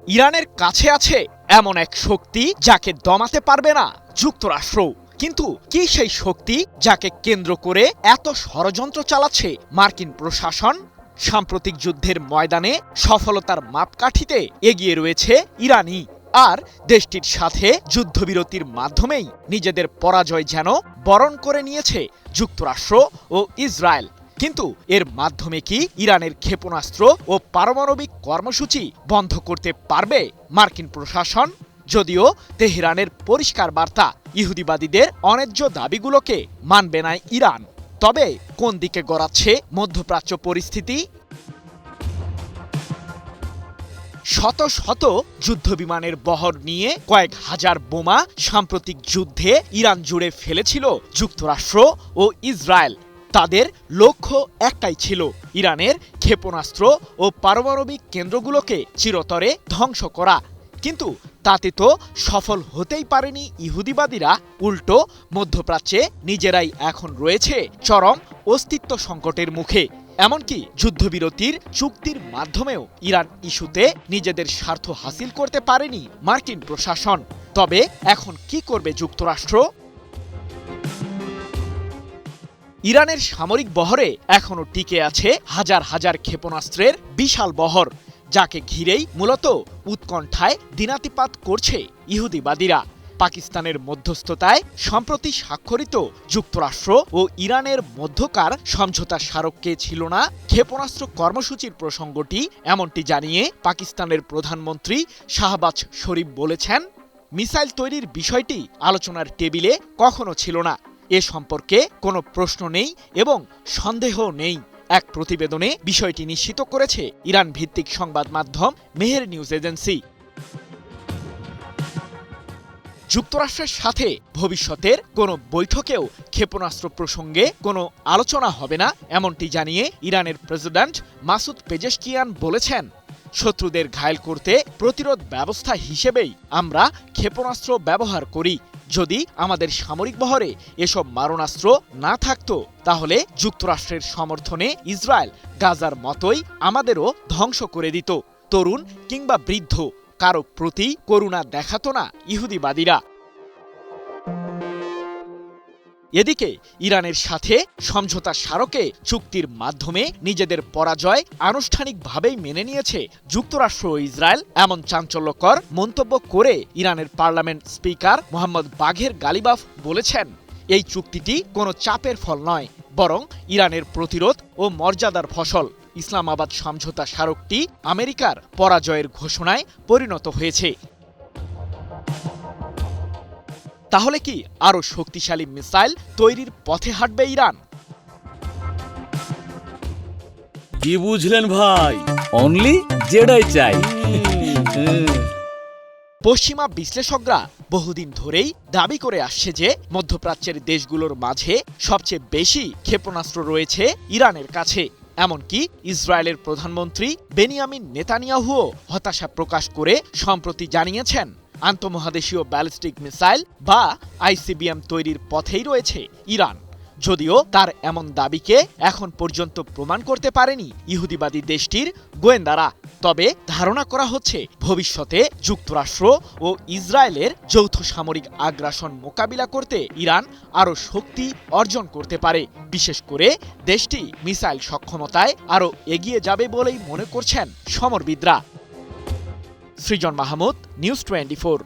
ইরানের কাছে আছে এমন এক শক্তি যাকে দমাতে পারবে না যুক্তরাষ্ট্র। কিন্তু কি সেই শক্তি যাকে কেন্দ্র করে এত ষড়যন্ত্র চালাচ্ছে মার্কিন প্রশাসন? সাম্প্রতিক যুদ্ধের ময়দানে সফলতার মাপকাঠিতে এগিয়ে রয়েছে ইরানই, আর দেশটির সাথে যুদ্ধবিরতির মাধ্যমেই নিজেদের পরাজয় যেন বরণ করে নিয়েছে যুক্তরাষ্ট্র ও ইসরায়েল। কিন্তু এর মাধ্যমে কি ইরানের ক্ষেপণাস্ত্র ও পারমাণবিক কর্মসূচি বন্ধ করতে পারবে মার্কিন প্রশাসন? যদিও তেহরানের পরিষ্কার বার্তা, ইহুদিবাদীদের অন্যায্য দাবিগুলোকে মানবে না ইরান। তবে কোন দিকে গড়াচ্ছে মধ্যপ্রাচ্য পরিস্থিতি? শত শত যুদ্ধবিমানের বহর নিয়ে কয়েক হাজার বোমা সাম্প্রতিক যুদ্ধে ইরান জুড়ে ফেলেছিল যুক্তরাষ্ট্র ও ইসরায়েল। তাদের লক্ষ্য একটাই ছিল, ইরানের ক্ষেপণাস্ত্র ও পারমাণবিক কেন্দ্রগুলোকে চিরতরে ধ্বংস করা। কিন্তু তাতে তো সফল হতেই পারেনি ইহুদিবাদীরা, উল্টো মধ্যপ্রাচ্যে নিজেরাই এখন রয়েছে চরম অস্তিত্ব সংকটের মুখে। এমনকি যুদ্ধবিরতির চুক্তির মাধ্যমেও ইরান ইস্যুতে নিজেদের স্বার্থ হাসিল করতে পারেনি মার্কিন প্রশাসন। তবে এখন কি করবে যুক্তরাষ্ট্র? ইরানের সামরিক বহরে এখনও টিকে আছে হাজার হাজার ক্ষেপণাস্ত্রের বিশাল বহর, যাকে ঘিরেই মূলত উৎকণ্ঠায় দিনাতিপাত করছে ইহুদিবাদীরা। পাকিস্তানের মধ্যস্থতায় সম্প্রতি স্বাক্ষরিত যুক্তরাষ্ট্র ও ইরানের মধ্যকার সমঝোতা স্মারকে ছিল না ক্ষেপণাস্ত্র কর্মসূচির প্রসঙ্গটি। এমনটি জানিয়ে পাকিস্তানের প্রধানমন্ত্রী শাহবাজ শরীফ বলেছেন, মিসাইল তৈরির বিষয়টি আলোচনার টেবিলে কখনো ছিল না। এ সম্পর্কে কোনো প্রশ্ন নেই এবং সন্দেহও নেই। এক প্রতিবেদনে বিষয়টি নিশ্চিত করেছে ইরান ভিত্তিক সংবাদ মাধ্যম মেহের নিউজ এজেন্সি। যুক্তরাষ্ট্রের সাথে ভবিষ্যতের কোনো বৈঠকেও ক্ষেপণাস্ত্র প্রসঙ্গে কোনো আলোচনা হবে না, এমনটি জানিয়ে ইরানের প্রেসিডেন্ট মাসুদ পেজেশকিয়ান বলেছেন, শত্রুদের ঘায়েল করতে প্রতিরোধ ব্যবস্থা হিসেবেই আমরা ক্ষেপণাস্ত্র ব্যবহার করি। যদি আমাদের সামরিক বহরে এসব মারণাস্ত্র না থাকতো, তাহলে যুক্তরাষ্ট্রের সমর্থনে ইসরায়েল গাজার মতোই আমাদেরও ধ্বংস করে দিত। তরুণ কিংবা বৃদ্ধ, কারো প্রতি করুণা দেখাতো না ইহুদিবাদীরা। এদিকে ইরানের সাথে সমঝোতা স্মারকে চুক্তির মাধ্যমে নিজেদের পরাজয় আনুষ্ঠানিকভাবেই মেনে নিয়েছে যুক্তরাষ্ট্র ও ইসরায়েল। এমন চাঞ্চল্যকর মন্তব্য করে ইরানের পার্লামেন্ট স্পিকার মোহাম্মদ বাঘের গালিবাফ বলেছেন, এই চুক্তিটি কোনো চাপের ফল নয়, বরং ইরানের প্রতিরোধ ও মর্যাদার ফসল। ইসলামাবাদ সমঝোতা স্মারকটি আমেরিকার পরাজয়ের ঘোষণায় পরিণত হয়েছে। তাহলে কি আরো শক্তিশালী মিসাইল তৈরির পথে হাঁটবে ইরান? কি বুঝলেন ভাই? অনলি জেডাই চাই। পশ্চিমা বিশ্লেষকরা বহুদিন ধরেই দাবি করে আসছে যে মধ্যপ্রাচ্যের দেশগুলোর মাঝে সবচেয়ে বেশি ক্ষেপণাস্ত্র রয়েছে ইরানের কাছে। এমনকি ইসরায়েলের প্রধানমন্ত্রী বেনিয়ামিন নেতানিয়াহুও হতাশা প্রকাশ করে সম্প্রতি জানিয়েছেন, আন্তঃমহাদেশীয় ব্যালিস্টিক মিসাইল বা আইসিবিএম তৈরির পথেই রয়েছে ইরান। যদিও তার এমন দাবিকে এখন পর্যন্ত প্রমাণ করতে পারেনি ইহুদিবাদী দেশটির গোয়েন্দারা। তবে ধারণা করা হচ্ছে ভবিষ্যতে যুক্তরাষ্ট্র ও ইসরায়েলের যৌথ সামরিক আগ্রাসন মোকাবিলা করতে ইরান আরও শক্তি অর্জন করতে পারে। বিশেষ করে দেশটি মিসাইল সক্ষমতায় আরও এগিয়ে যাবে বলেই মনে করছেন সমরবিদরা। সৃজন মাহমুদ, নিউজ 24।